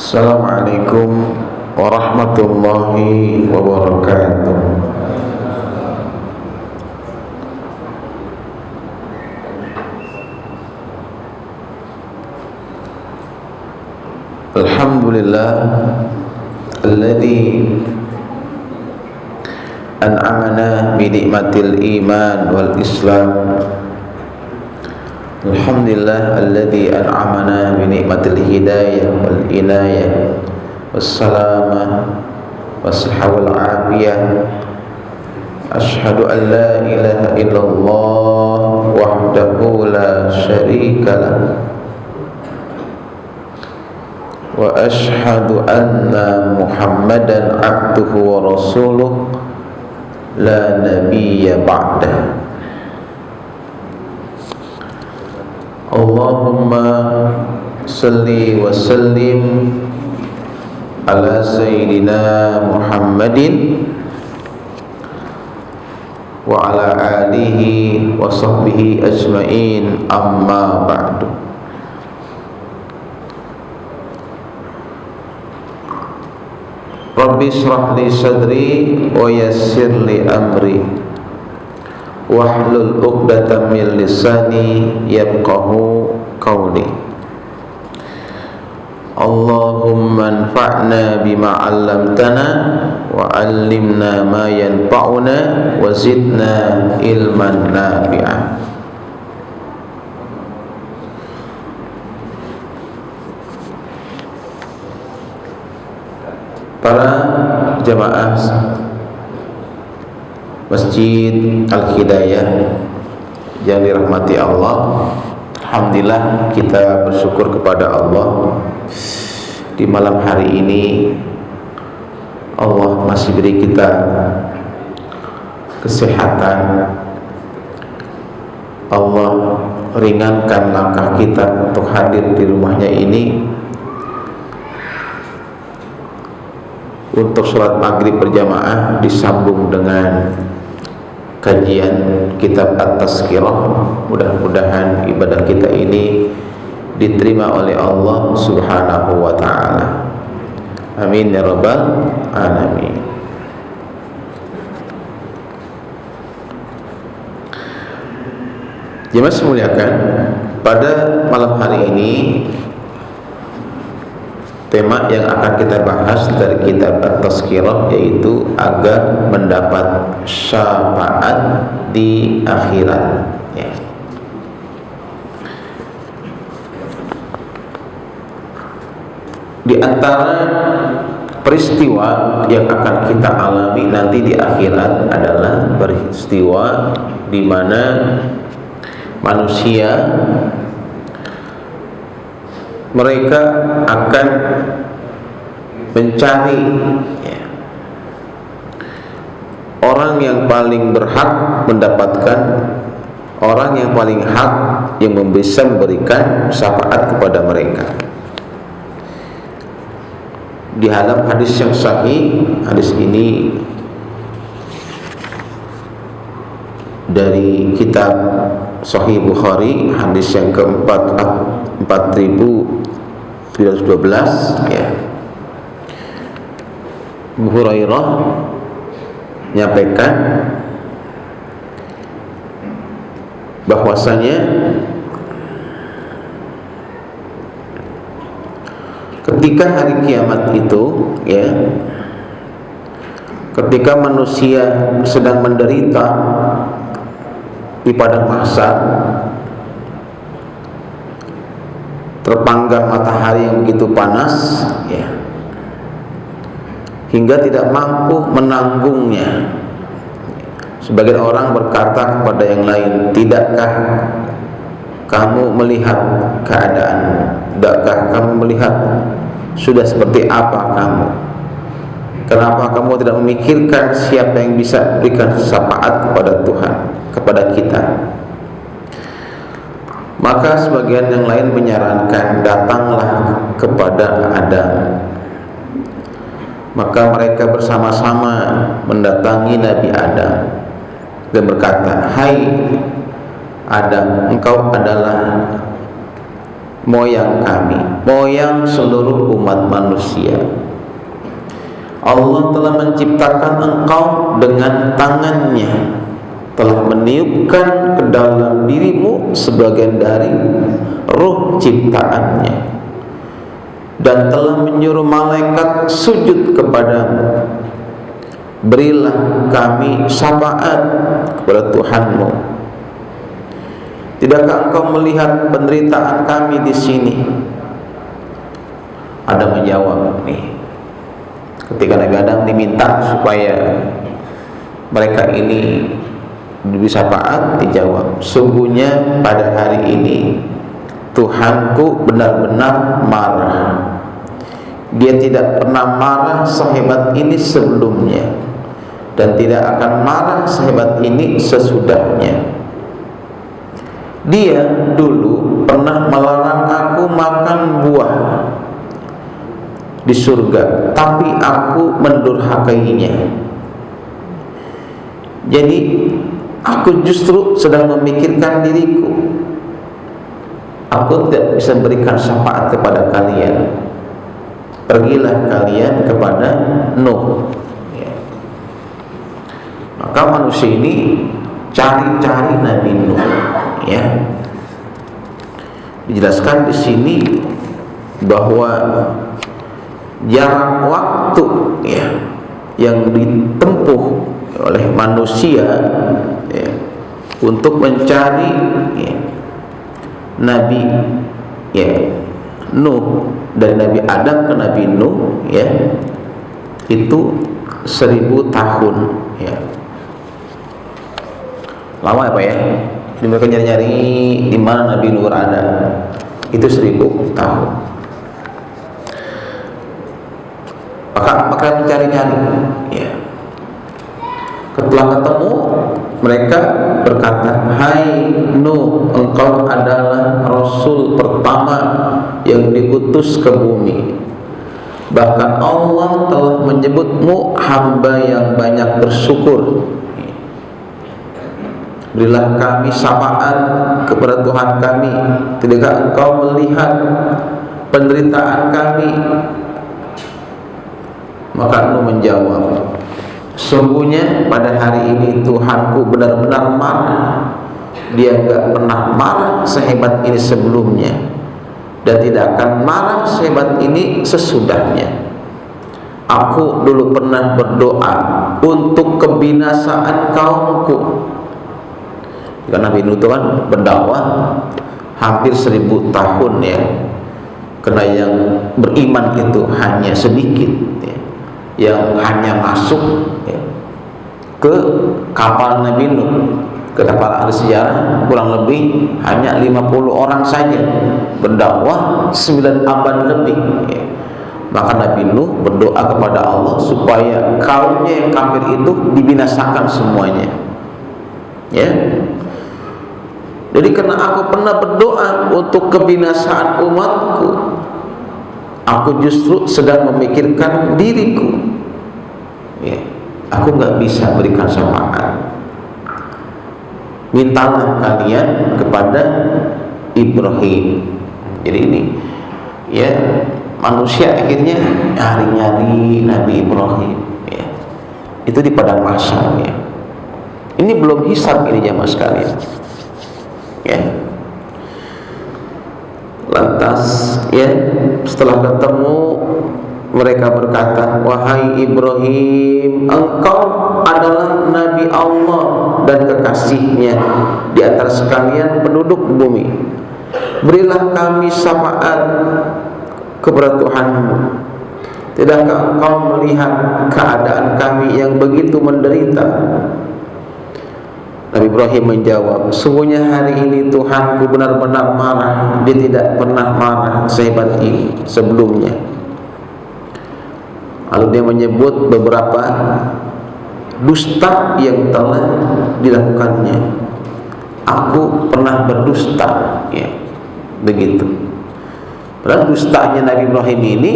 Assalamualaikum warahmatullahi wabarakatuh. Alhamdulillah alladzi an'amana bi ni'matil iman wal islam. Alhamdulillah alladzi an'amana bi ni'matil hidayah wal inayah wassalamah wal afiyah. Asyhadu an la ilaha illallah wahdahu la syarikalah wa asyhadu anna Muhammadan abduhu wa rasuluh la nabiyya ba'dah. Allahumma salli wa sallim ala sayyidina Muhammadin wa ala alihi wa sahbihi ajma'in, amma ba'du. Rabbi shrah li sadri wa yassir li amri wahlul 'uqdatam min lisani yafqahu qawli. Allahumma anfa'na bima 'allamtana wa 'allimna ma yanfa'una wa zidna ilman nafi'ah. Para jamaah Masjid Al-Hidayah yang dirahmati Allah, alhamdulillah kita bersyukur kepada Allah di malam hari ini Allah masih beri kita kesehatan. Allah ringankan langkah kita untuk hadir di rumahnya ini untuk sholat maghrib berjamaah, disambung dengan kajian kitab At-Tazkirah. Mudah-mudahan ibadah kita ini diterima oleh Allah Subhanahu wa ta'ala. Amin ya rabbal alamin. Jemaah semuliakan, pada malam hari ini tema yang akan kita bahas dari kitab At-Tazkirah yaitu agar mendapat syafaat di akhirat, ya. Di antara peristiwa yang akan kita alami nanti di akhirat adalah peristiwa di mana manusia mereka akan mencari, ya, orang yang paling berhak mendapatkan, orang yang paling hak yang bisa memberikan syafaat kepada mereka. Di dalam hadis yang sahih, hadis ini dari kitab Sahih Bukhari, hadis yang keempat 4912, ya. Abu Hurairah menyampaikan bahwasanya ketika hari kiamat itu, ya, ketika manusia sedang menderita di padang mahsyar, terpanggang matahari yang begitu panas, ya, hingga tidak mampu menanggungnya. Sebagian orang berkata kepada yang lain, "Tidakkah kamu melihat keadaanmu? Tidakkah kamu melihat sudah seperti apa kamu? Kenapa kamu tidak memikirkan siapa yang bisa berikan syafaat kepada Tuhan, kepada kita?" Maka sebagian yang lain menyarankan, "Datanglah kepada Adam." Maka mereka bersama-sama mendatangi Nabi Adam dan berkata, "Hai Adam, engkau adalah moyang kami, moyang seluruh umat manusia. Allah telah menciptakan engkau dengan tangannya, telah meniupkan ke dalam dirimu sebagian dari ruh ciptaannya, dan telah menyuruh malaikat sujud kepadamu. Berilah kami syafaat kepada Tuhanmu. Tidakkah engkau melihat penderitaan kami di sini? Adam menjawab nih, ketika Nabi Adam diminta supaya mereka ini diberi syafaat, dijawab, sungguhnya pada hari ini Tuhanku benar-benar marah. Dia tidak pernah marah sehebat ini sebelumnya, dan tidak akan marah sehebat ini sesudahnya. Dia dulu pernah melarang aku makan buah di surga, tapi aku mendurhakainya. Jadi aku justru sedang memikirkan diriku. Aku tidak bisa berikan syafaat kepada kalian. Pergilah kalian kepada Nuh. Maka manusia ini cari-cari Nabi Nuh. Ya, dijelaskan di sini bahwa jarak waktu ya yang ditempuh oleh manusia ya, untuk mencari ya, Nabi ya Nuh, dari Nabi Adam ke Nabi Nuh ya, itu 1000 tahun ya. Lama ya Pak ya. Jadi mereka nyari-nyari di mana Nabi Nuh ada. Itu 1000 tahun. Maka mencari-cari ya. Setelah ketemu, mereka berkata, "Hai Nuh, engkau adalah Rasul pertama yang diutus ke bumi. Bahkan Allah telah menyebutmu hamba yang banyak bersyukur. Berilah kami syafaat kepada Tuhan kami. Tidakkah engkau melihat penderitaan kami?" Maka Nuh menjawab, "Sungguhnya pada hari ini Tuhanku benar-benar marah. Dia enggak pernah marah sehebat ini sebelumnya, dan tidak akan marah sehebat ini sesudahnya. Aku dulu pernah berdoa untuk kebinasaan kaumku." Karena Nabi Nuh itu kan berdakwah hampir 1000 tahun ya, karena yang beriman itu hanya sedikit ya, yang hanya masuk ya, ke kapal Nabi Nuh, ke kapal ahli sejarah kurang lebih hanya 50 orang saja, berdakwah 9 abad lebih ya. Maka Nabi Nuh berdoa kepada Allah supaya kaumnya yang kafir itu dibinasakan semuanya ya. Jadi karena aku pernah berdoa untuk kebinasaan umatku, aku justru sedang memikirkan diriku ya. Aku nggak bisa berikan syafaat. Mintalah kalian kepada Ibrahim. Jadi ini ya, manusia akhirnya nyari-nyari Nabi Ibrahim ya. Itu di padang mahsyar ya. Ini belum hisab ini jamaah sekalian ya. Lantas ya, setelah ketemu mereka berkata, "Wahai Ibrahim, engkau adalah Nabi Allah dan kekasihnya di antara sekalian penduduk bumi. Berilah kami syafaat kepada Tuhanmu. Tidakkah engkau melihat keadaan kami yang begitu menderita?" Nabi Ibrahim menjawab, "Sungguhnya hari ini Tuhanku benar-benar marah. Dia tidak pernah marah sehebat ini sebelumnya." Lalu dia menyebut beberapa dusta yang telah dilakukannya. "Aku pernah berdusta," ya, begitu. Padahal dustanya Nabi Ibrahim ini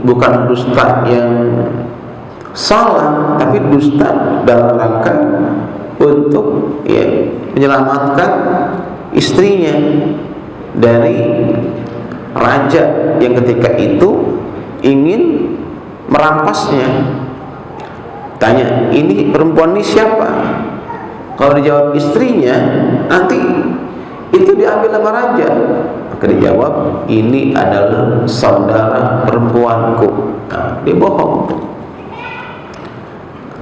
bukan dusta yang salah, tapi dusta dalam rangka untuk ya, menyelamatkan istrinya dari raja yang ketika itu ingin merampasnya. Tanya, ini perempuan ini siapa? Kalau dijawab istrinya, nanti itu diambil sama raja. Maka dijawab, ini adalah saudara perempuanku. Nah, dia bohong.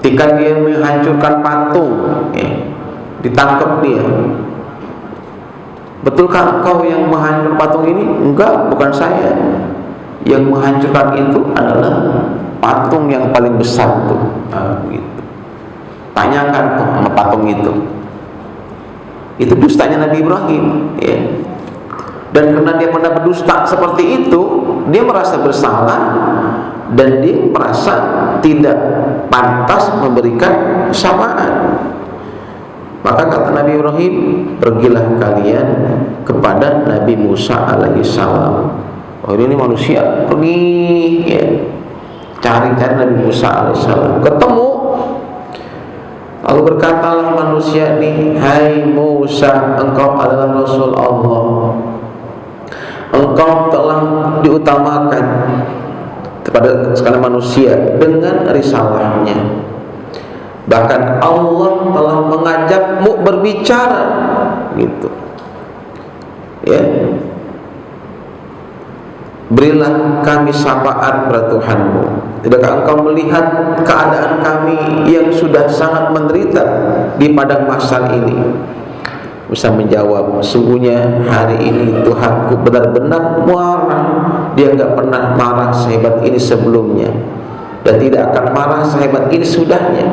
Ketika dia menghancurkan patung, ditangkap dia. Betulkah engkau yang menghancurkan patung ini? Enggak, bukan saya. Yang menghancurkan itu adalah patung yang paling besar tuh. Nah, gitu. Tanyakan tuh sama patung itu. Itu dustanya Nabi Ibrahim, ya. Dan karena dia pernah berdusta seperti itu, dia merasa bersalah dan dia merasa tidak pantas memberikan syafaat. Maka kata Nabi Ibrahim, pergilah kalian kepada Nabi Musa alaihissalam. Oh, ini manusia, pergi, ya, cari-cari Nabi Musa alaihissalam. Ketemu, lalu berkatalah manusia ini, hai Musa, engkau adalah Rasul Allah, engkau telah diutamakan kepada sekalian manusia dengan risalahnya. Bahkan Allah telah mengajakmu berbicara, gitu. Ya, berilah kami syafaat pada Tuhanmu. Tidakkah engkau melihat keadaan kami yang sudah sangat menderita di padang mahsyar ini? Musa menjawab, sungguhnya hari ini Tuhanku benar-benar marah. Dia enggak pernah marah sehebat ini sebelumnya, dan tidak akan marah sehebat ini sudahnya.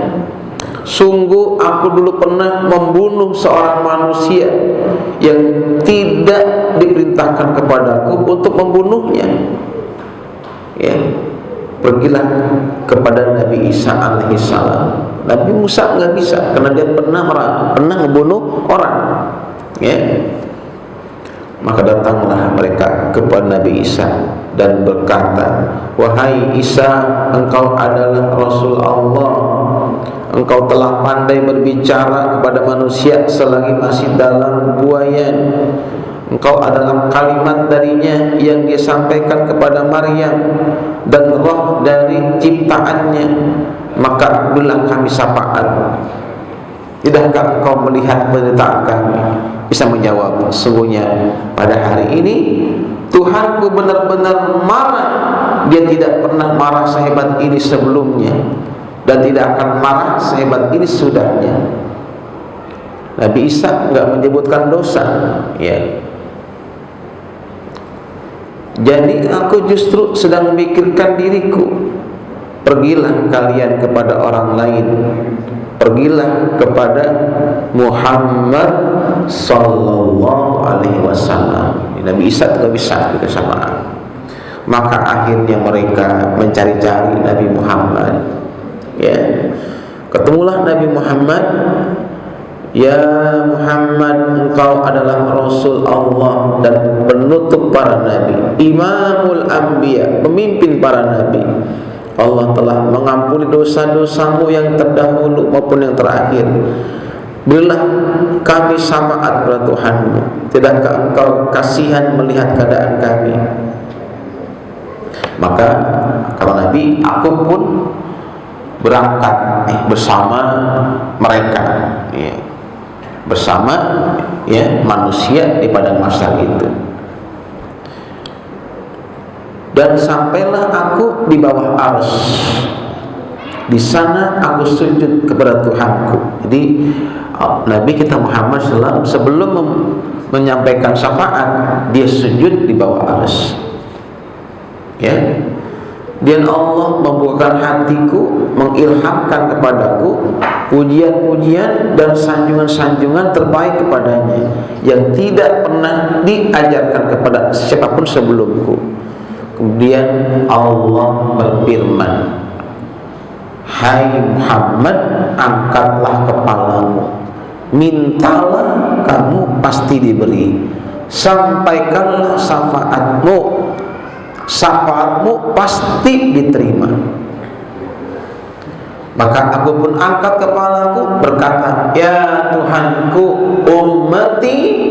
Sungguh aku dulu pernah membunuh seorang manusia yang tidak diperintahkan kepadaku untuk membunuhnya. Ya, pergilah kepada Nabi Isa alaihissalam. Nabi Musa nggak bisa karena dia pernah membunuh orang. Ya, maka datanglah mereka kepada Nabi Isa dan berkata, wahai Isa, engkau adalah Rasul Allah. Engkau telah pandai berbicara kepada manusia selagi masih dalam buayan. Engkau adalah kalimat darinya yang dia sampaikan kepada Maryam dan roh dari ciptaannya. Maka berilah kami syafaat. Tidakkah engkau melihat penderitaan kami? Bisa menjawab, sungguhnya pada hari ini Tuhanku benar-benar marah. Dia tidak pernah marah sehebat ini sebelumnya, dan tidak akan marah sehebat ini sudahnya. Nabi Isa enggak menyebutkan dosa, ya. Jadi aku justru sedang memikirkan diriku. Pergilah kalian kepada orang lain. Pergilah kepada Muhammad sallallahu alaihi wasallam. Nabi Isa tidak bisa bersamaan. Maka akhirnya mereka mencari-cari Nabi Muhammad. Ya, ketemulah Nabi Muhammad. Ya Muhammad, engkau adalah Rasul Allah dan penutup para nabi, Imamul Anbiya, pemimpin para nabi. Allah telah mengampuni dosa-dosamu yang terdahulu maupun yang terakhir. Berilah kami syafaat pada Tuhanmu. Tidakkah engkau kasihan melihat keadaan kami? Maka kata Nabi, aku pun berangkat bersama mereka, ya, bersama, ya, manusia di padang mahsyar itu. Dan sampailah aku di bawah arsy. Di sana aku sujud kepada Tuhanku. Jadi Nabi kita Muhammad SAW sebelum menyampaikan syafaat, dia sujud di bawah arsy. Ya. Dan Allah membukakan hatiku, mengilhamkan kepadaku pujian-pujian dan sanjungan-sanjungan terbaik kepadanya yang tidak pernah diajarkan kepada siapapun sebelumku. Kemudian Allah berfirman, hai Muhammad, angkatlah kepalamu, mintalah kamu pasti diberi, sampaikanlah syafaatmu pasti diterima. Maka aku pun angkat kepalaku berkata, ya Tuhanku, ummati.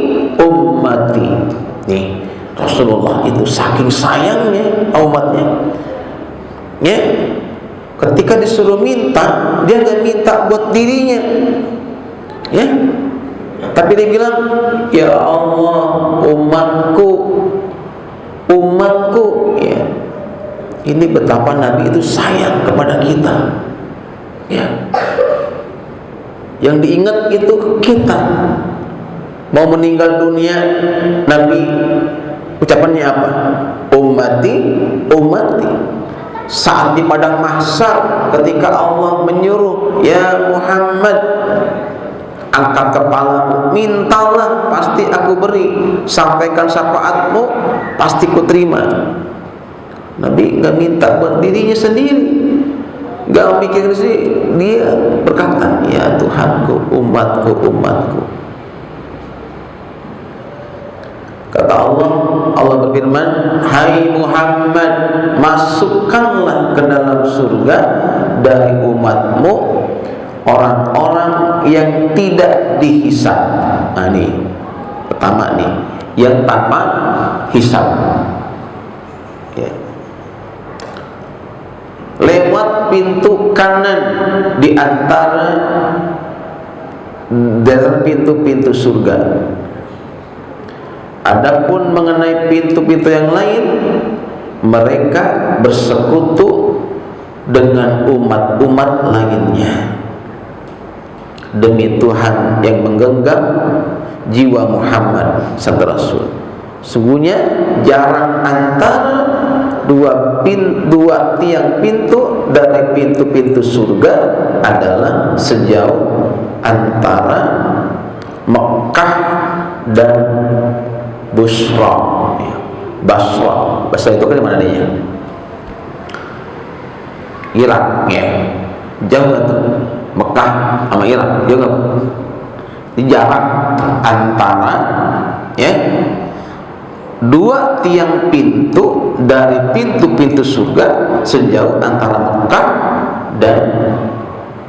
Nih, Rasulullah itu saking sayangnya umatnya, ya, ketika disuruh minta, dia nggak minta buat dirinya, ya, tapi dia bilang, ya Allah, umatku, ya. Ini betapa Nabi itu sayang kepada kita, ya. Yang diingat itu kita. Mau meninggal dunia, Nabi ucapannya apa? Ummati, ummati. Saat di padang mahsyar, ketika Allah menyuruh, ya Muhammad, angkat kepalamu, mintalah, pasti aku beri. Sampaikan syafaatmu, pasti ku terima. Nabi nggak minta buat dirinya sendiri, nggak mikir sih. Dia berkata, ya Tuhanku, umatku, umatku. Kata Allah berfirman, hai Muhammad, masukkanlah ke dalam surga dari umatmu orang-orang yang tidak dihisab. Nah ini pertama nih, yang tanpa hisab, ya. Lewat pintu kanan di antara dari pintu-pintu surga. Adapun mengenai pintu-pintu yang lain, mereka bersekutu dengan umat-umat lainnya. Demi Tuhan yang menggenggam jiwa Muhammad sabda Rasul, sungguhnya jarak antara dua tiang pintu dari pintu-pintu surga adalah sejauh antara Mekah dan Basra. Basra itu kan di mana dia? Irak, ya. Jauh nggak tuh? Mekah sama Irak, jauh nggak? Di jarak antara, ya, dua tiang pintu dari pintu-pintu surga sejauh antara Mekah dan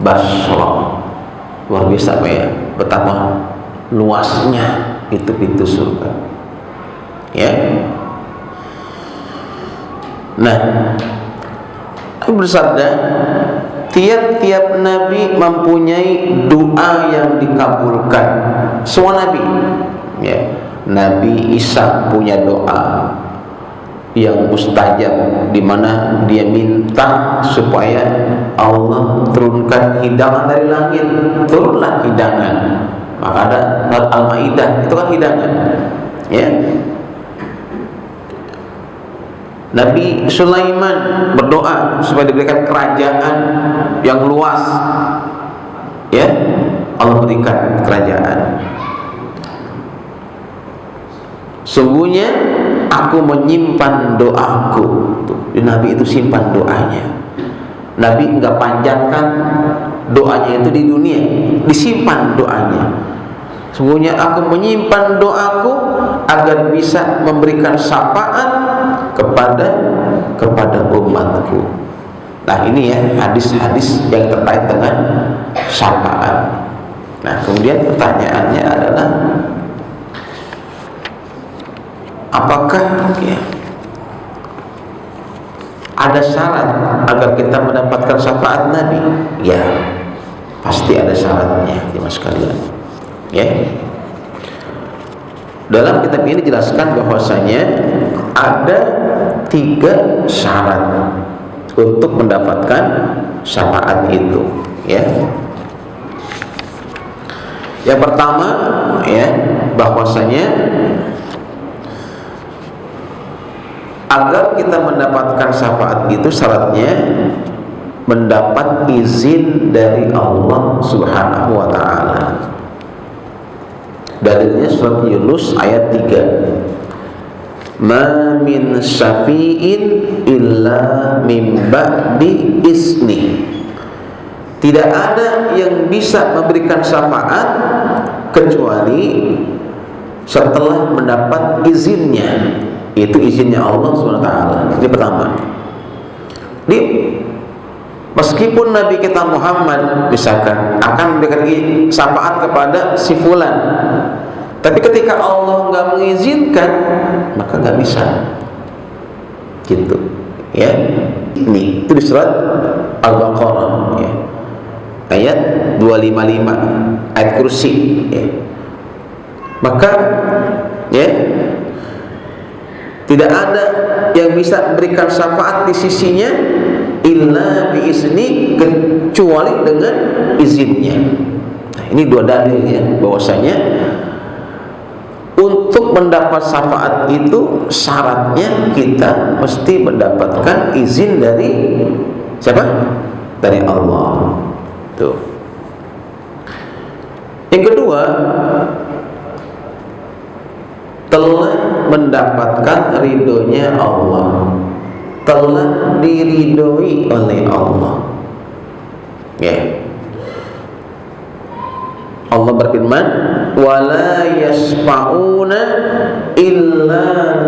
Basra. Luar biasa, Pak, ya, betapa luasnya itu pintu surga, ya. Nah, aku bersabda, tiap-tiap nabi mempunyai doa yang dikabulkan. Semua nabi, ya. Nabi Isa punya doa yang mustajab, di mana dia minta supaya Allah turunkan hidangan dari langit. Turunlah hidangan. Maka ada Al-Maidah, itu kan hidangan, ya. Nabi Sulaiman berdoa supaya diberikan kerajaan yang luas, ya. Allah berikan kerajaan. Sungguhnya aku menyimpan doaku. Tuh, Nabi itu simpan doanya. Nabi enggak panjatkan doanya itu di dunia, disimpan doanya. Sungguhnya aku menyimpan doaku agar bisa memberikan syafaat kepada umatku. Nah, ini ya hadis-hadis yang terkait dengan syafaat. Nah, kemudian pertanyaannya adalah, apakah, ya, ada syarat agar kita mendapatkan syafaat Nabi? Ya, pasti ada syaratnya, jemaah sekalian, ya. Dalam kitab ini dijelaskan bahwasanya ada 3 syarat untuk mendapatkan syafaat itu, ya. Yang pertama, ya, bahwasanya agar kita mendapatkan syafaat itu syaratnya mendapat izin dari Allah Subhanahu wa taala. Dalilnya surat Yunus ayat 3. Ma min syafi'in illa min ba'di isni. Tidak ada yang bisa memberikan syafaat kecuali setelah mendapat izinnya. Itu izinnya Allah SWT. Ini pertama. Meskipun Nabi kita Muhammad misalkan akan memberikan syafaat kepada si fulan, tapi ketika Allah nggak mengizinkan, maka nggak bisa. Gitu, ya. Ini itu di surat Al-Baqarah, ya. Ayat 255, ayat kursi, ya. Maka, ya, tidak ada yang bisa memberikan syafaat di sisinya illa biizni, kecuali dengan izinnya. Nah, ini dua dalil, ya, bahwasanya untuk mendapat syafaat itu syaratnya kita mesti mendapatkan izin dari siapa? Dari Allah. Tuh. Yang kedua, telah mendapatkan ridhonya Allah, telah diridhoi oleh Allah. Ya. Allah berfirman, wala yasfa'una illa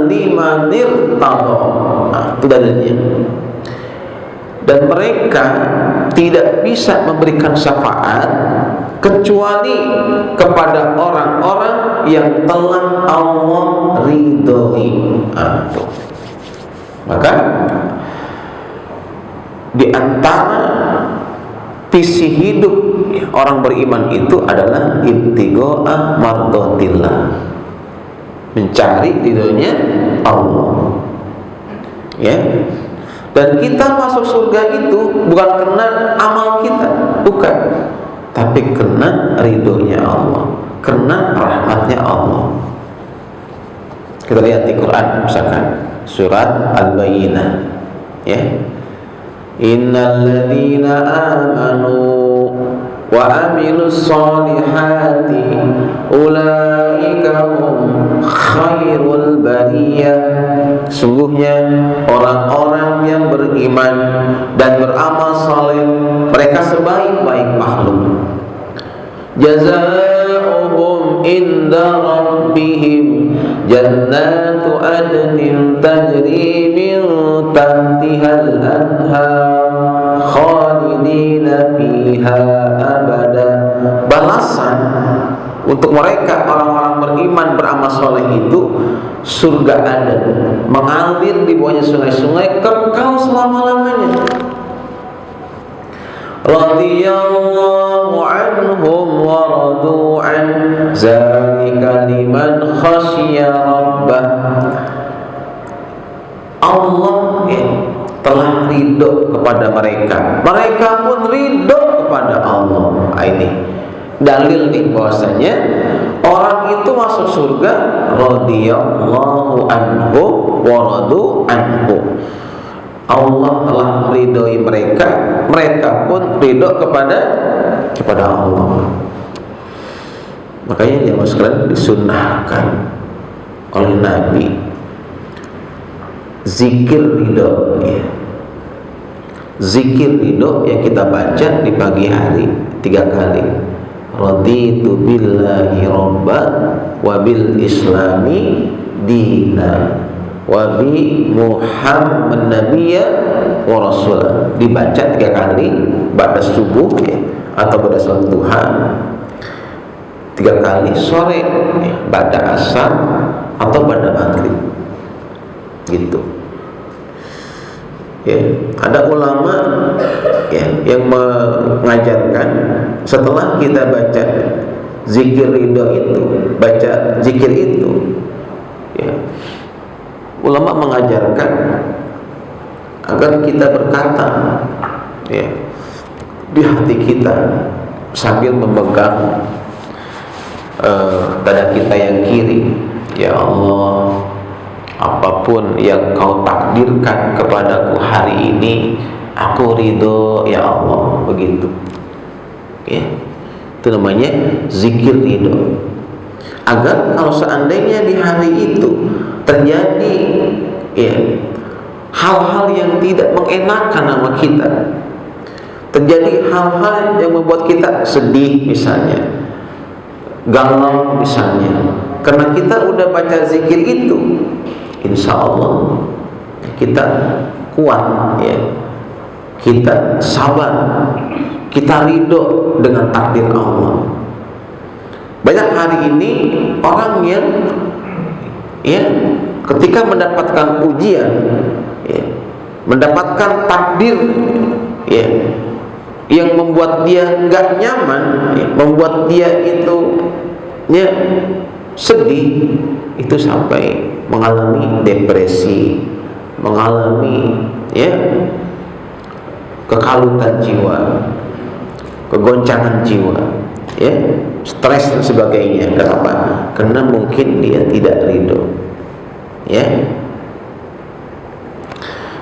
liman irtada. Nah, itu dalilnya. Dan mereka tidak bisa memberikan syafaat kecuali kepada orang-orang yang telah Allah ridhoi. Maka di antara visi hidup orang beriman itu adalah ibtigha'a mardhatillah, mencari ridhonya Allah, ya. Dan kita masuk surga itu bukan karena amal kita, bukan, tapi karena ridhonya Allah, karena rahmatnya Allah. Kita lihat di Quran, misalkan surat Al-Bayyinah, ya. Innal ladzina amanu wa amilus solihati ulaika hum khairul bariyah. Sungguhnya orang-orang yang beriman dan beramal saleh, mereka sebaik-baik makhluk. Jazaohum inda rabbihim jannatu adnin tajri min tahtihal anhar khalidina fiha abada. Balasan untuk mereka orang-orang beriman beramal soleh itu surga Aden, mengalir di bawahnya sungai-sungai, kekal selama-lamanya. Radhiyallahu anhum wa radu an zalika liman khasyiya rabbah. Allah, ya, telah ridho kepada mereka, mereka pun ridho kepada Allah. Ini dalil nih bahwasanya orang itu masuk surga radhiyallahu anhu wa radu anhu. Allah telah meridhoi mereka, mereka pun ridho kepada Allah. Makanya jemaah sekalian, disunnahkan oleh Nabi zikir ridho, ya. Zikir ridho yang kita baca di pagi hari 3 kali. Raditu billahi robba wa bil islami dina wa bi Muhammad nabiyya wa rasulah. Dibaca 3 kali pada subuh, ya, atau pada salat duha, 3 kali sore, ya, pada asar atau pada maghrib, gitu, ya. Ada ulama, ya, yang mengajarkan setelah kita baca zikir ridho itu, baca zikir itu, ya, ulama mengajarkan agar kita berkata, ya, di hati kita sambil memegang dada kita yang kiri, ya Allah, apapun yang kau takdirkan kepadaku hari ini, aku ridho, ya Allah, begitu, ya. Itu namanya zikir ridho. Agar kalau seandainya di hari itu terjadi, ya, hal-hal yang tidak mengenakan sama kita, terjadi hal-hal yang membuat kita sedih misalnya, galau misalnya, karena kita udah baca zikir itu, insya Allah kita kuat, ya, kita sabar, kita ridho dengan takdir Allah. Banyak hari ini orang yang, ya, ketika mendapatkan ujian, ya, mendapatkan takdir, ya, yang membuat dia nggak nyaman, ya, membuat dia itu, ya, sedih, itu sampai mengalami depresi, mengalami, ya, kekalutan jiwa, kegoncangan jiwa, ya, stres dan sebagainya. Kenapa? Karena mungkin dia tidak ridho, ya.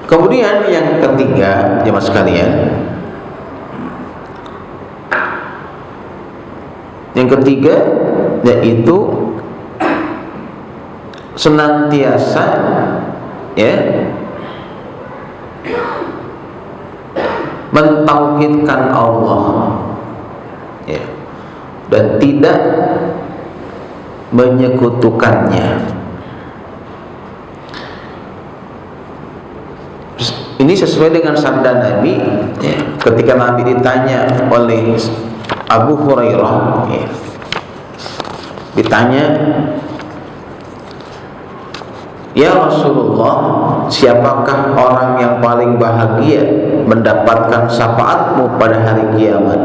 Kemudian yang ketiga, jemaah sekalian, yang ketiga yaitu senantiasa, ya, mentauhidkan Allah, ya, dan tidak menyekutukannya. Ini sesuai dengan sabda Nabi, ya, ketika Nabi ditanya oleh Abu Hurairah, ya, ditanya, "Ya Rasulullah, siapakah orang yang paling bahagia mendapatkan syafaatmu pada hari kiamat?"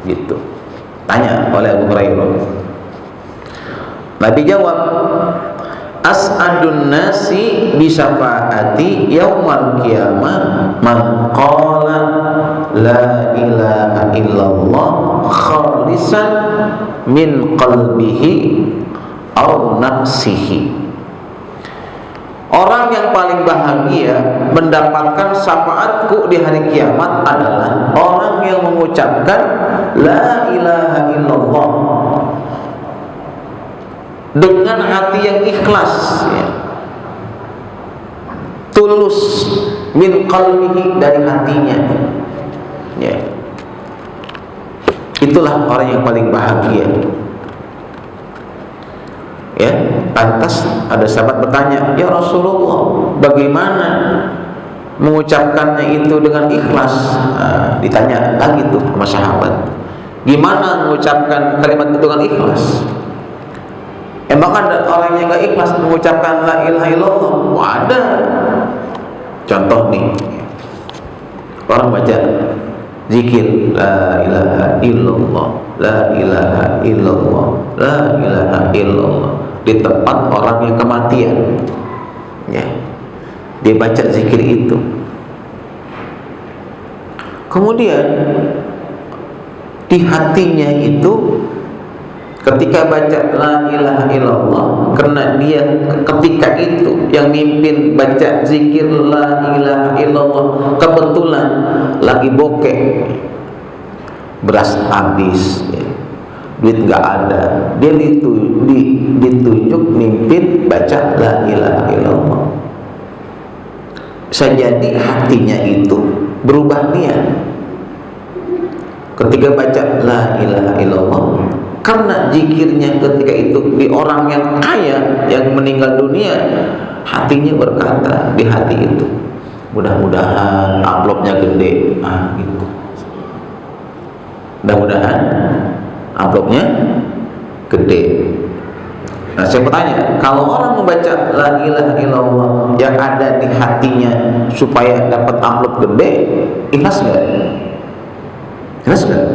Gitu, tanya oleh Abu Hurairah. Nabi jawab, "As'adun nasi bisyafaati yaumal qiyamah man qala la ilaha illallah khalisan min qalbihi aw nafsihi." Orang yang paling bahagia mendapatkan syafaatku di hari kiamat adalah orang yang mengucapkan la ilaha illallah dengan hati yang ikhlas, ya, tulus, min qalbihi, dari hatinya, ya. Itulah orang yang paling bahagia, ya. Pantas ada sahabat bertanya, "Ya Rasulullah, bagaimana mengucapkannya itu dengan ikhlas?" Ditanya lagi tuh sama sahabat, gimana mengucapkan kalimat itu dengan ikhlas? Emang ada orang yang gak ikhlas mengucapkan la ilaha illallah? Wah, ada. Contoh nih, orang baca zikir la ilaha illallah, la ilaha illallah, la ilaha illallah di tempat orang yang kematian, ya, dia baca zikir itu. Kemudian di hatinya itu ketika baca la ilaha illallah, karena dia ketika itu yang mimpin baca zikir la ilaha illallah kebetulan lagi bokeh, beras habis, ya, duit nggak ada, dia ditunjuk mimpin baca la ilaha illallah. Bisa jadi hatinya itu berubah niat ketika baca la ilaha illallah, karena zikirnya ketika itu di orang yang kaya yang meninggal dunia, hatinya berkata di hati itu, mudah-mudahan amplopnya gede, gitu. Mudah-mudahan amplopnya gede. Nah, saya bertanya, kalau orang membaca la ilaha illallah yang ada di hatinya supaya dapat amplop gede, ikhlas nggak? Ikhlas nggak?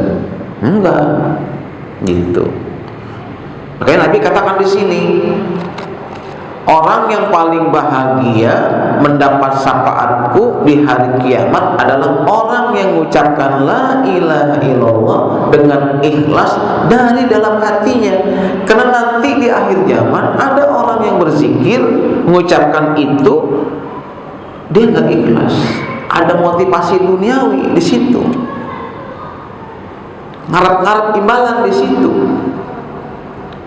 Enggak. Gitu. Makanya Nabi katakan di sini, orang yang paling bahagia mendapat syafaatku di hari kiamat adalah orang yang mengucapkan la ilaha illallah dengan ikhlas dari dalam hatinya. Karena nanti di akhir zaman ada orang yang berzikir mengucapkan itu dia nggak ikhlas, ada motivasi duniawi di situ, ngarep-ngarep imbalan di situ.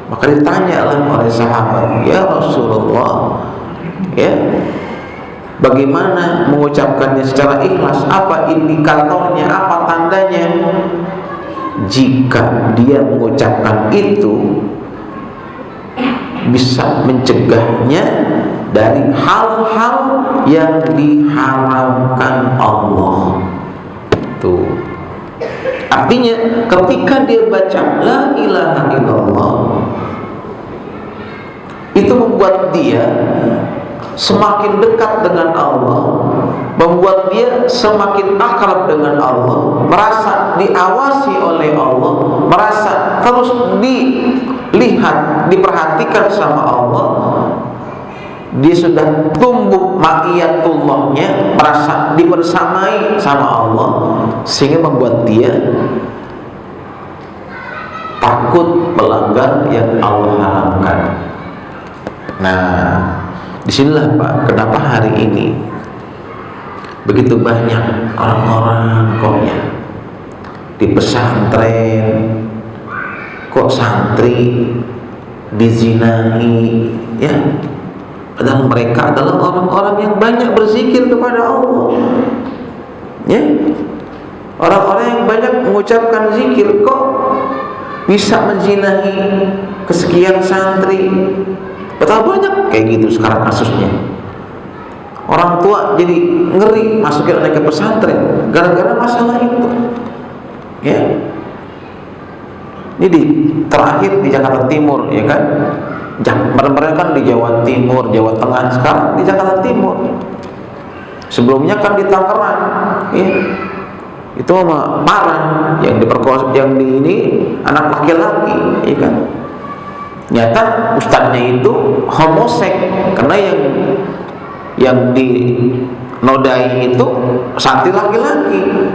Maka ditanyalah oleh sahabat, "Ya Rasulullah, ya, bagaimana mengucapkannya secara ikhlas? Apa indikatornya? Apa tandanya?" Jika dia mengucapkan itu bisa mencegahnya dari hal-hal yang diharamkan Allah. Tuh. Artinya ketika dia baca la ilaha illallah, itu membuat dia semakin dekat dengan Allah, membuat dia semakin akrab dengan Allah, merasa diawasi oleh Allah, merasa terus dilihat, diperhatikan sama Allah. Dia sudah tumbuh ma'iyatullahnya, merasa dibersamai sama Allah, sehingga membuat dia takut melanggar yang Allah haramkan. Nah, disinilah Pak, kenapa hari ini begitu banyak orang-orang koknya di pesantren, kok santri dizinahi, ya, padahal mereka adalah orang-orang yang banyak berzikir kepada Allah, ya, orang-orang yang banyak mengucapkan zikir, kok bisa menzinahi kesekian santri. Betapa banyak kayak gitu sekarang kasusnya. Orang tua jadi ngeri masukin anak ke pesantren gara-gara masalah itu, ya. Ini terakhir di Jakarta Timur, ya kan? Mereka kan di Jawa Timur, Jawa Tengah, sekarang di Jakarta Timur. Sebelumnya kan di Tangerang, ya. Itu mah parah, yang diperkosa, yang di ini anak laki-laki, ya kan? Nyata ustadznya itu homosek, karena yang dinodai itu santri laki-laki.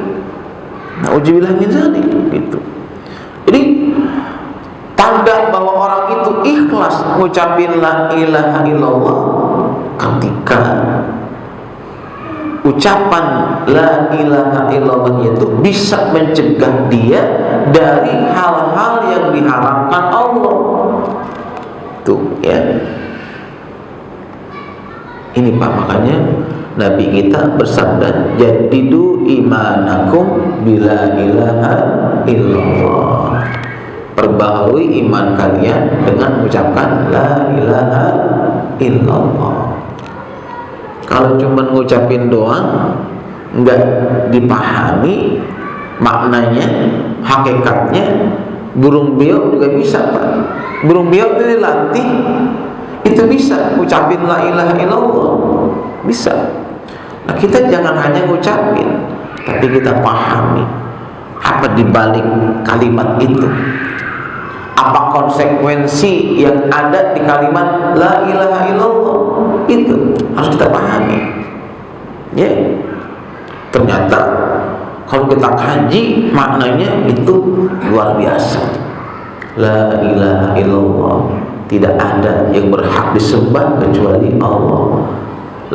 Nauzubillah min dzalik, gitu. Jadi tanda bahwa orang itu ikhlas ngucapin la ilaha illallah ketika ucapan la ilaha illallah itu bisa mencegah dia dari hal-hal yang diharamkan Allah. Tuh, ya. Ini Pak, makanya Nabi kita bersabda, jadidu imanakum bila ilaha illallah. Perbaharui iman kalian dengan mengucapkan la ilaha illallah. Kalau cuma ngucapin doang, enggak dipahami maknanya, hakikatnya, burung beo juga bisa Pak. Burung beo itu dilatih, itu bisa ngucapin la ilaha illallah, bisa. Nah, kita jangan hanya ngucapin, tapi kita pahami apa dibalik kalimat itu, apa konsekuensi yang ada di kalimat la ilaha illallah, itu harus kita pahami, ya. Ternyata kalau kita kaji maknanya itu luar biasa. La ilaha illallah, tidak ada yang berhak disembah kecuali Allah.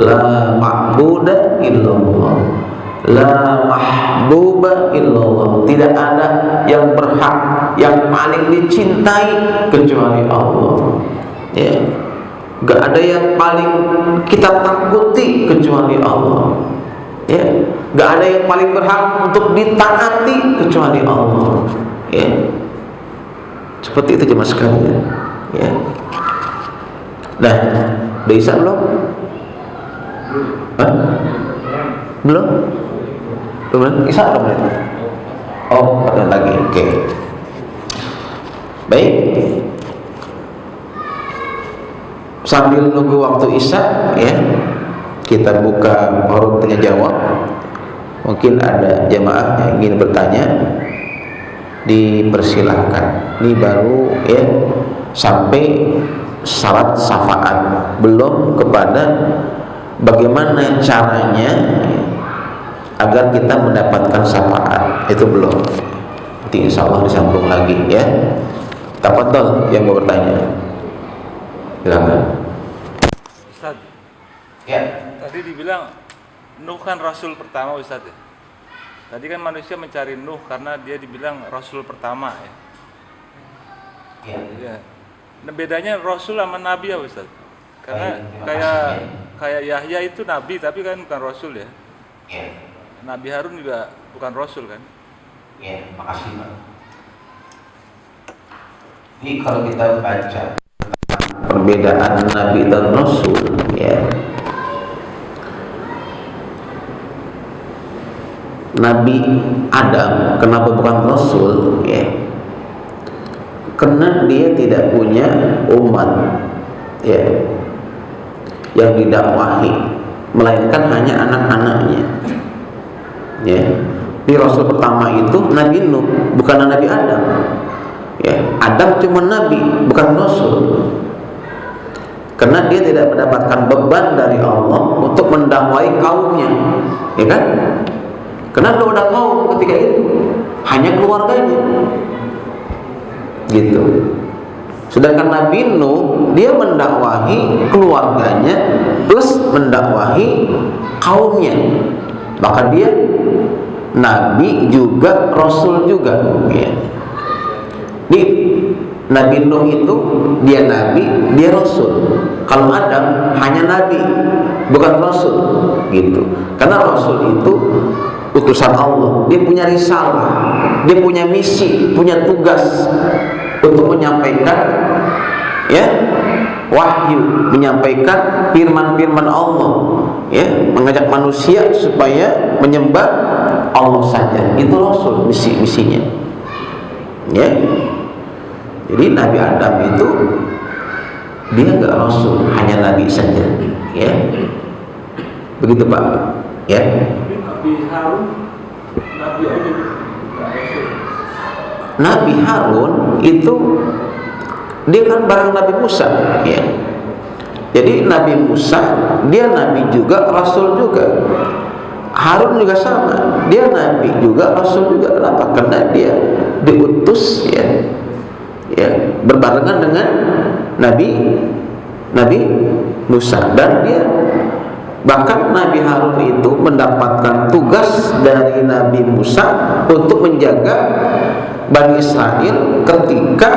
La ma'buda illallah, la mahbuba illallah, tidak ada yang berhak, yang paling dicintai kecuali Allah, ya. Gak ada yang paling kita takuti kecuali Allah, ya. Gak ada yang paling berhak untuk ditaati kecuali Allah, ya. Seperti itu jemaah sekalian, ya. Nah, udah Isya belum? Hah? Belum? Belum? Isya belum itu? Oh, ada lagi. Oke. Baik. Sambil nunggu waktu Isya, ya, kita buka forum tanya jawab. Mungkin ada jemaah yang ingin bertanya, dipersilahkan. Ini baru, ya, sampai syarat syafaat, belum kepada bagaimana caranya agar kita mendapatkan syafaat, itu belum. Nanti insya Allah disambung lagi, ya. Tafadhol yang mau bertanya, silakan. Ustaz, Ya. tadi dibilang Nuh kan Rasul pertama, Ustaz, ya? Tadi kan manusia mencari Nuh karena dia dibilang Rasul pertama, ya? Ya. Nah, bedanya Rasul sama Nabi ya, Ustaz? Karena kayak Yahya itu Nabi tapi kan bukan Rasul, ya? Nabi Harun juga bukan Rasul, kan? Ya, makasih Pak. Ini kalau kita baca perbedaan Nabi dan Rasul, ya. Nabi Adam kenapa bukan Rasul, ya? Karena dia tidak punya umat, ya. yang didakwahi, melainkan hanya anak-anaknya. Ya, ini Rasul pertama itu Nabi Nuh, bukan Nabi Adam. Ya, Adam cuma Nabi, bukan Rasul. Karena dia tidak mendapatkan beban dari Allah untuk mendakwai kaumnya, ya kan? Karena belum ada kaum ketika itu, hanya keluarganya, gitu. Sedangkan Nabi Nuh dia mendakwahi keluarganya plus mendakwahi kaumnya, maka dia Nabi juga Rasul juga. Ya. Di Nabi Nuh itu dia Nabi, dia Rasul. Kalau Adam hanya Nabi, bukan Rasul, gitu. Karena Rasul itu utusan Allah, dia punya risalah, dia punya misi, punya tugas untuk menyampaikan ya wahyu, menyampaikan firman-firman Allah, ya, mengajak manusia supaya menyembah Allah saja. Itu Rasul misinya. Ya. Jadi Nabi Adam itu dia enggak Rasul, hanya Nabi saja, ya. Begitu Pak, ya. Nabi Harun, Nabi aja, Rasul. Nabi Harun itu dia kan bareng Nabi Musa, ya. Jadi Nabi Musa dia Nabi juga, Rasul juga. Harun juga sama, dia Nabi juga, Rasul juga. Kenapa? Karena dia diutus, ya, berbarengan dengan Nabi Musa, dan dia bahkan Nabi Harun itu mendapatkan tugas dari Nabi Musa untuk menjaga Bani Israel ketika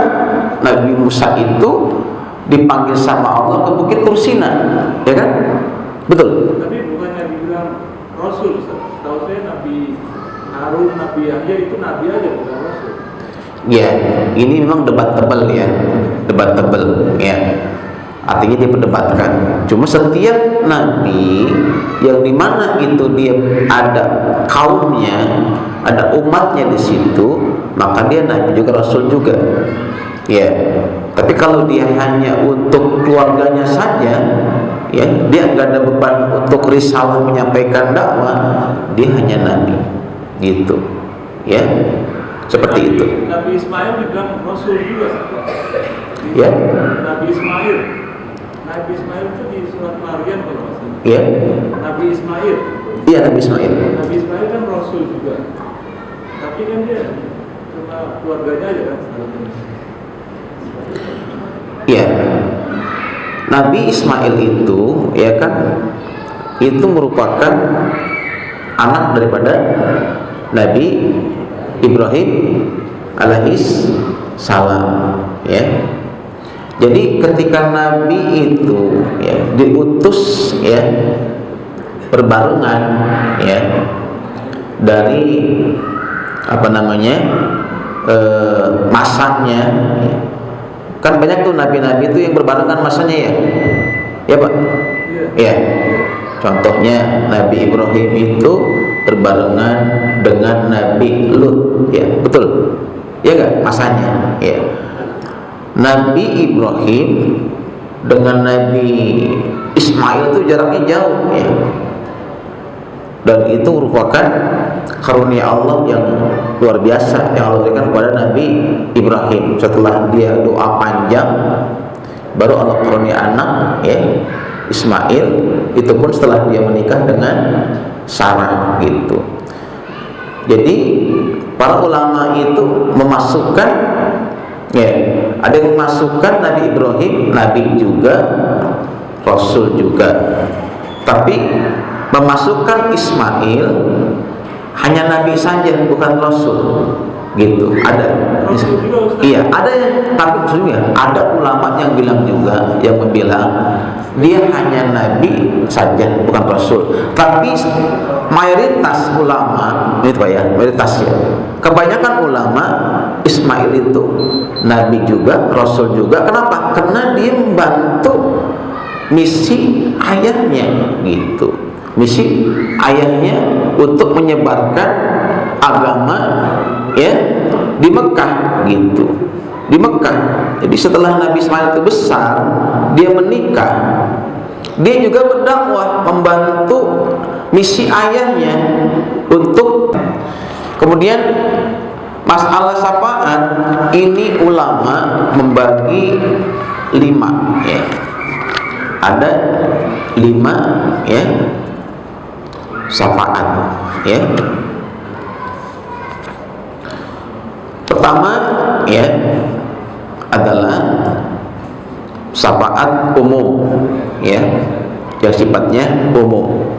Nabi Musa itu dipanggil sama Allah ke Bukit Tursina, ya kan? Betul. Tapi bukannya dibilang Rasul, tahu saya Nabi Harun, Nabi Yahya itu Nabi aja, bukan Rasul. Ya, ini memang debat tebal ya, ya. Artinya dia perdebatkan. Cuma setiap nabi yang dimana itu dia ada kaumnya, ada umatnya di situ, maka dia nabi juga, Rasul juga. Ya. Tapi kalau dia hanya untuk keluarganya saja, ya, dia nggak ada beban untuk risalah menyampaikan dakwah, dia hanya nabi, gitu. Ya. Seperti itu. Nabi Ismail dibilang Rasul juga. Ya. Nabi Ismail itu di surat Maryam kalau nggak salah. Ya. Nabi Ismail. Iya, Nabi Ismail. Nabi Ismail kan Rasul juga. Tapi kan dia cuma keluarganya aja kan. Iya. Nabi Ismail itu, ya kan, itu merupakan anak daripada Nabi Ibrahim alaihis salam, ya. Jadi ketika Nabi itu, ya, diutus, ya, berbarengan, ya, dari masanya, ya. Kan banyak tuh nabi-nabi itu yang berbarengan masanya, ya Pak, ya. Contohnya Nabi Ibrahim itu berbarengan dengan Nabi Lut, ya, betul, ya enggak, masanya, ya. Nabi Ibrahim dengan Nabi Ismail itu jaraknya jauh, ya. Dan itu merupakan karunia Allah yang luar biasa yang Allah berikan kepada Nabi Ibrahim. Setelah dia doa panjang, baru Allah karunia anak, ya, Ismail. Itu pun setelah dia menikah dengan Sarah, gitu. Jadi para ulama itu memasukkan, ya, ada yang memasukkan Nabi Ibrahim Nabi juga, Rasul juga. Tapi memasukkan Ismail hanya Nabi saja, bukan Rasul, gitu. Ada, iya, ada yang, tapi maksudnya ada ulama yang bilang juga, yang membilang dia hanya Nabi saja, bukan Rasul. Tapi mayoritas ulama, itu Pak ya, mayoritas ya, kebanyakan ulama Ismail itu Nabi juga, Rasul juga. Kenapa? Karena dia membantu misi ayahnya, gitu. Misi ayahnya untuk menyebarkan agama, ya, di Mekah, gitu. Di Mekah. Jadi setelah Nabi Ismail itu besar, dia menikah dia juga berdakwah, membantu misi ayahnya untuk. Kemudian masalah syafaat ini ulama membagi 5 ya. Ada 5 ya syafaat ya. Pertama ya adalah syafaat umum ya, yang sifatnya umum.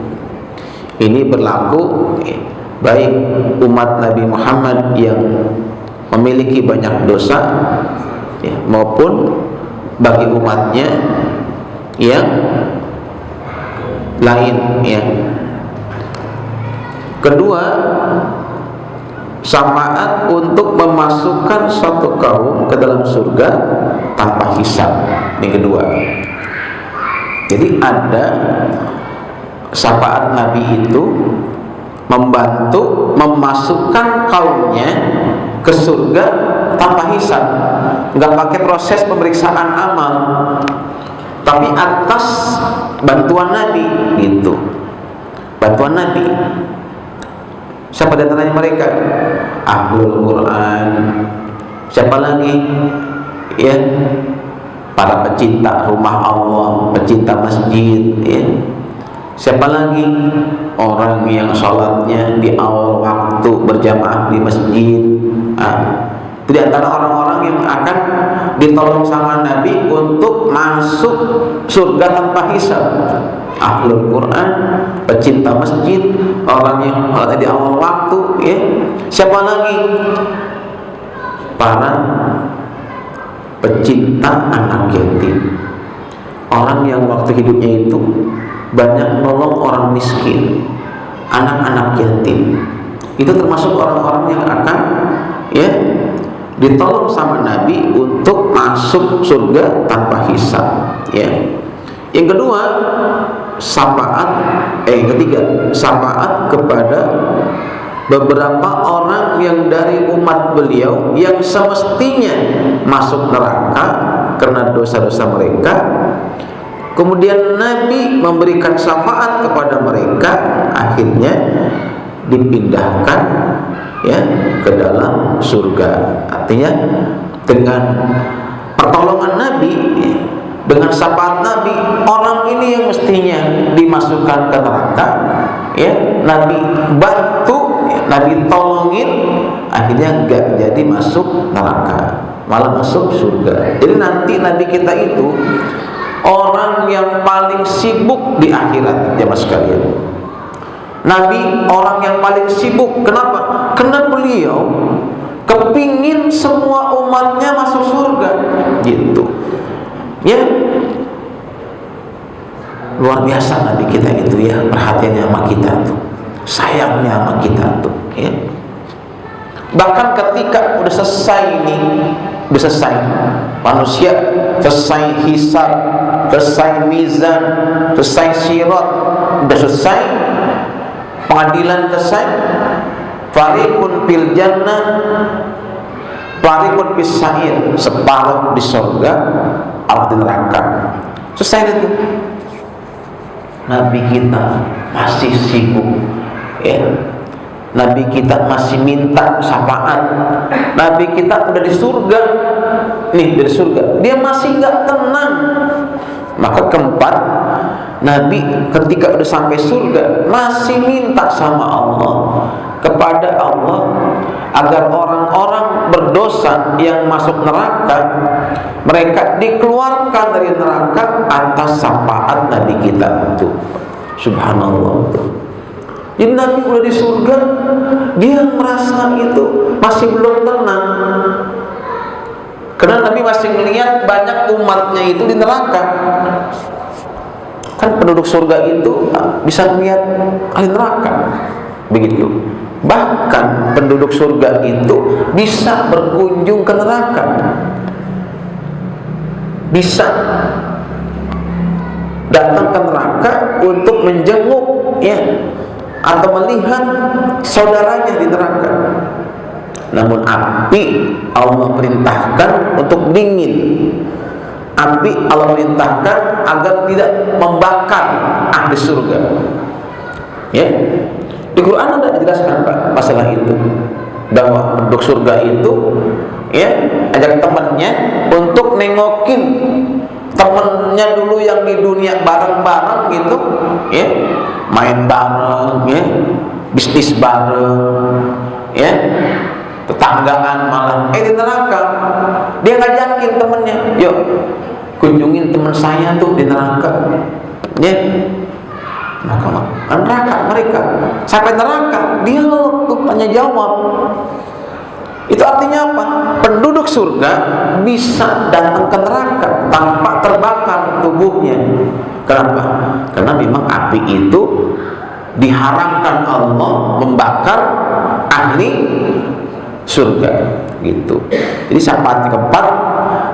Ini berlaku ya, baik umat Nabi Muhammad yang memiliki banyak dosa ya, maupun bagi umatnya yang lain ya. Kedua, syafaat untuk memasukkan suatu kaum ke dalam surga tanpa hisab. Ini kedua. Jadi ada syafaat Nabi itu membantu memasukkan kaumnya ke surga tanpa hisab, nggak pakai proses pemeriksaan amal, tapi atas bantuan Nabi gitu. Bantuan Nabi. Siapa di antaranya mereka? Ahlul Quran. Siapa lagi? Ya, para pecinta rumah Allah, pecinta masjid. Ya. Siapa lagi? Orang yang sholatnya di awal waktu berjamaah di masjid. Itu di antara orang-orang yang akan ditolong sama Nabi untuk masuk surga tanpa hisab. Ahlul Quran, pecinta masjid, orang yang sholat di awal waktu. Ya. Siapa lagi? Para pecinta anak yatim, orang yang waktu hidupnya itu banyak menolong orang miskin, anak-anak yatim. Itu termasuk orang-orang yang akan ya ditolong sama Nabi untuk masuk surga tanpa hisab ya. Yang kedua, yang ketiga, syafaat kepada beberapa orang yang dari umat beliau yang semestinya masuk neraka karena dosa-dosa mereka. Kemudian Nabi memberikan syafaat kepada mereka, akhirnya dipindahkan ya ke dalam surga. Artinya dengan pertolongan Nabi, dengan syafaat Nabi, orang ini yang mestinya dimasukkan ke neraka ya, Nabi bantu, Nabi tolongin, akhirnya enggak jadi masuk neraka, malah masuk surga. Jadi nanti Nabi kita itu orang yang paling sibuk di akhirat, jemaah sekalian. Nabi orang yang paling sibuk. Kenapa? Karena beliau kepingin semua umatnya masuk surga gitu ya. Luar biasa Nabi kita itu ya, perhatiannya sama kita tuh, sayangnya sama kita tuh ya. Bahkan ketika udah selesai ini, udah selesai manusia, selesai hisab, selesai mizan, selesai sirat, udah selesai pengadilan, selesai, fariqun fil jannah, fariqun fis sa'ir, separuh di surga, separuh di neraka. Selesai itu. Nabi kita masih sibuk ya. Nabi kita masih minta syafaat. Nabi kita udah di surga nih, dari surga, dia masih nggak tenang. Maka keempat, Nabi ketika udah sampai surga masih minta sama Allah, kepada Allah, agar orang-orang berdosa yang masuk neraka, mereka dikeluarkan dari neraka atas syafaat Nabi kita itu. Subhanallah. Jadi Nabi udah di surga, dia merasa itu masih belum tenang, karena Nabi masih melihat banyak umatnya itu di neraka. Kan penduduk surga itu bisa melihat ahli neraka, begitu. Bahkan penduduk surga itu bisa berkunjung ke neraka, bisa datang ke neraka untuk menjenguk ya, atau melihat saudaranya di neraka. Namun api Allah perintahkan untuk dingin. api Allah perintahkan agar tidak membakar ahli surga. Ya, di Quran ada dijelaskan Pak masalah itu, bahwa penduduk surga itu ya ajak temannya untuk nengokin temennya dulu yang di dunia bareng-bareng gitu, ya, main bareng, ya, bisnis bareng, ya, tetanggaan malah. Di neraka dia ngajakin temennya, yuk kunjungin teman saya tuh di neraka, ya. Maka neraka mereka sampai neraka dialog tuh, tanya jawab. Itu artinya apa? Penduduk surga bisa datang ke neraka tanpa terbakar tubuhnya. Kenapa? Karena memang api itu diharamkan Allah membakar ahli surga gitu. Jadi syafaat keempat,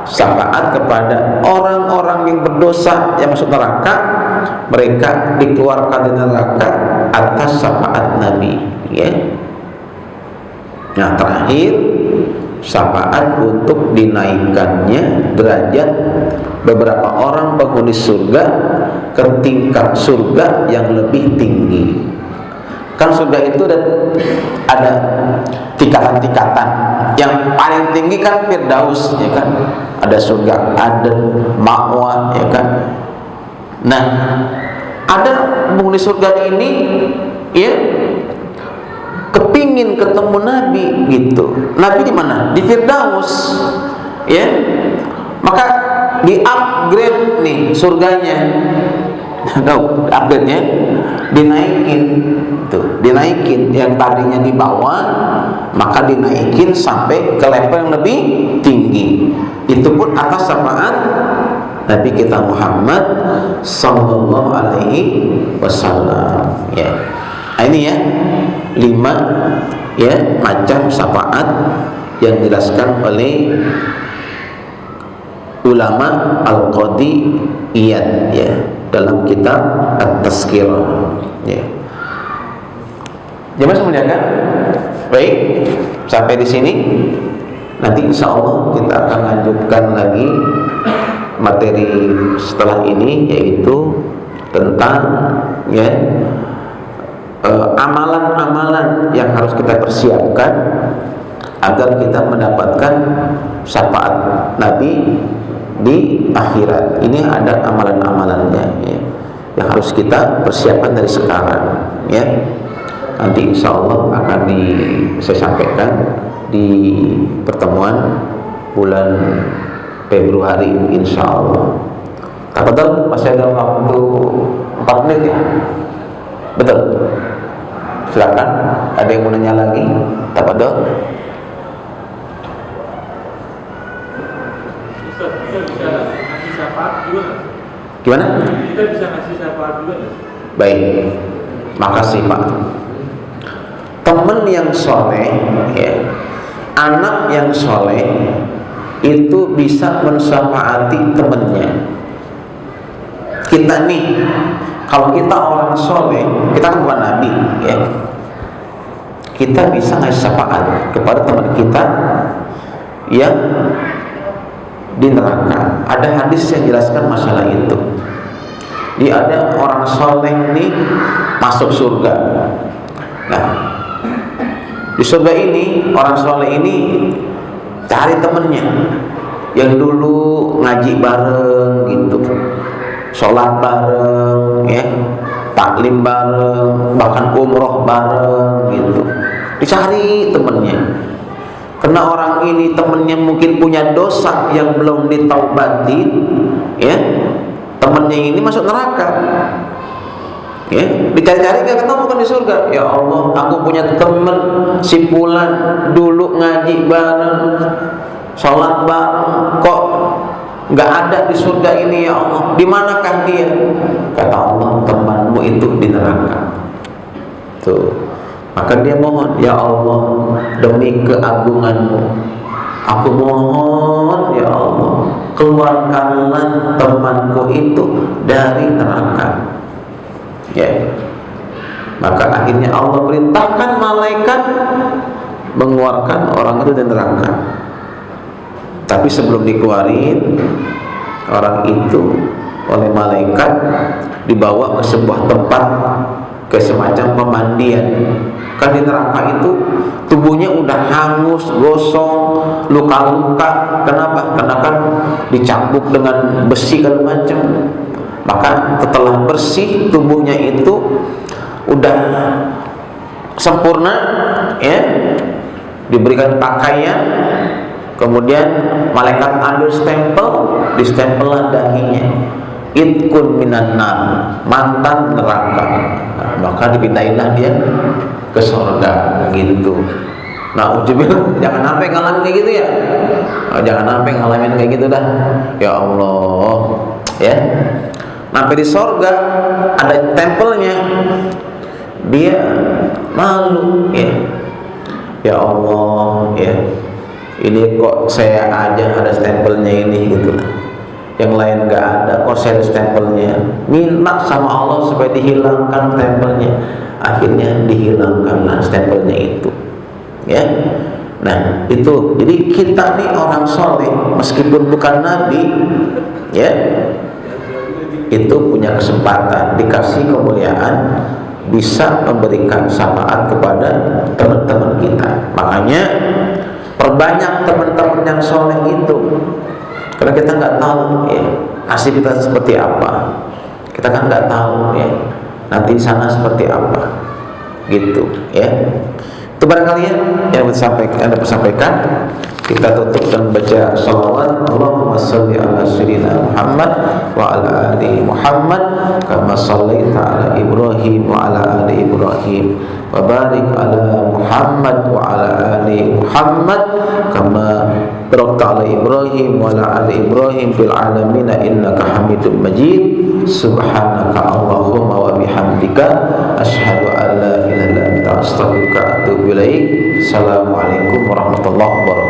syafaat kepada orang-orang yang berdosa yang masuk neraka, mereka dikeluarkan dari neraka atas syafaat Nabi, ya. Nah, terakhir syafaat untuk dinaikkannya derajat beberapa orang penghuni surga ke tingkat surga yang lebih tinggi. Kan surga itu ada tingkatan-tingkatan. Yang paling tinggi kan Firdaus, ya kan? Ada surga Aden, Ma'wa, ya kan? Nah, ada penghuni surga ini, ya, kepingin ketemu Nabi gitu. Nabi di mana? Di Firdaus, ya. Maka di upgrade nih surganya. Upgrade-nya dinaikin tuh, dinaikin yang tadinya di bawah maka dinaikin sampai ke level yang lebih tinggi. Itu pun atas syafaat Nabi kita Muhammad sallallahu alaihi wasallam, ya. Nah, ini ya 5 ya macam syafaat yang dijelaskan oleh ulama Al-Qadiyat, ya, dalam kitab At-Tazkirah, ya. Jemaah semuanya, baik, sampai di sini. Nanti insya Allah kita akan lanjutkan lagi materi setelah ini, yaitu tentang, ya, amalan-amalan yang harus kita persiapkan agar kita mendapatkan syafaat Nabi di akhirat. Ini ada amalan-amalannya, ya, yang harus kita persiapkan dari sekarang, ya. Nanti insya Allah akan saya sampaikan di pertemuan bulan Februari insya Allah. Betul, masih ada waktu 4 menit, ya. Betul. Silakan, ada yang mau nanya lagi? Betul. Kita bisa ngasih syafaat juga nggak? Gimana? Kita bisa ngasih syafaat juga nggak? Baik, makasih Pak. Teman yang soleh, ya, anak yang soleh itu bisa mensyafaati temannya. Kita nih, kalau kita orang soleh, kita kan bukan nabi, ya, kita bisa ngasih syafaat kepada teman kita yang di neraka. Ada hadis yang jelaskan masalah itu. Ada orang soleh ini masuk surga. Nah, di surga ini orang soleh ini cari temennya yang dulu ngaji bareng gitu, sholat bareng, ya, taklim bareng, bahkan umroh bareng gitu. Dicari temennya. Karena orang ini temennya mungkin punya dosa yang belum ditaubatin, ya, temennya ini masuk neraka, ya. Dicari-cari gak ketemu kan di surga. Ya Allah, aku punya temen si Fulan dulu ngaji bareng, sholat bareng, kok nggak ada di surga ini, ya Allah. Di manakah dia? Kata Allah, temanmu itu di neraka. Tuh. Maka dia mohon, ya Allah, demi keagunganmu, aku mohon ya Allah, keluarkanlah temanku itu dari neraka, ya. Maka akhirnya Allah perintahkan malaikat mengeluarkan orang itu dari neraka. Tapi sebelum dikeluarin, orang itu oleh malaikat dibawa ke sebuah tempat, ke semacam pemandian. Kan di neraka itu tubuhnya udah hangus, gosong, luka-luka. Kenapa? Karena kan dicambuk dengan besi segala macam. Maka setelah bersih tubuhnya itu udah sempurna, ya, diberikan pakaian, kemudian malaikat ambil stempel, distempelan dahinya, itkun minan nar, mantan neraka. Maka dipindahinlah dia ke surga gitu. Nah, ujubillah, jangan sampai ngalamin kayak gitu ya. Jangan sampai ngalamin kayak gitu dah. Ya Allah, ya. Sampai di surga ada tempelnya, dia malu, ya. Ya Allah, ya. Ini kok saya aja ada stempelnya ini gitu lah. Yang lain nggak ada, kok saya ada stempelnya. Minta sama Allah supaya dihilangkan stempelnya. Akhirnya dihilangkanlah stempelnya itu, ya. Nah itu, jadi kita nih orang soleh meskipun bukan nabi, ya, itu punya kesempatan, dikasih kemuliaan, bisa memberikan syafaat kepada teman-teman kita. Makanya perbanyak teman-teman yang soleh itu, karena kita nggak tahu, ya, nasib kita seperti apa. Kita kan nggak tahu, ya, nanti di sana seperti apa, gitu, ya. Itu barangkali ya yang Anda sampaikan. Kita tutup dan baca salawat. Allahumma salli ala sayyidina Muhammad wa ala ali Muhammad kama sallaita ala Ibrahim wa ala ali Ibrahim wa barik ala Muhammad wa ala ali Muhammad kama barakta ala Ibrahim wa ala ali Ibrahim fil alamin innaka Hamidum Majid. Subhanaka Allahumma wa bihamdika asyhadu an la ilaha illa anta astaghfiruka wa atubu ilaik. Assalamualaikum warahmatullahi wabarakatuh.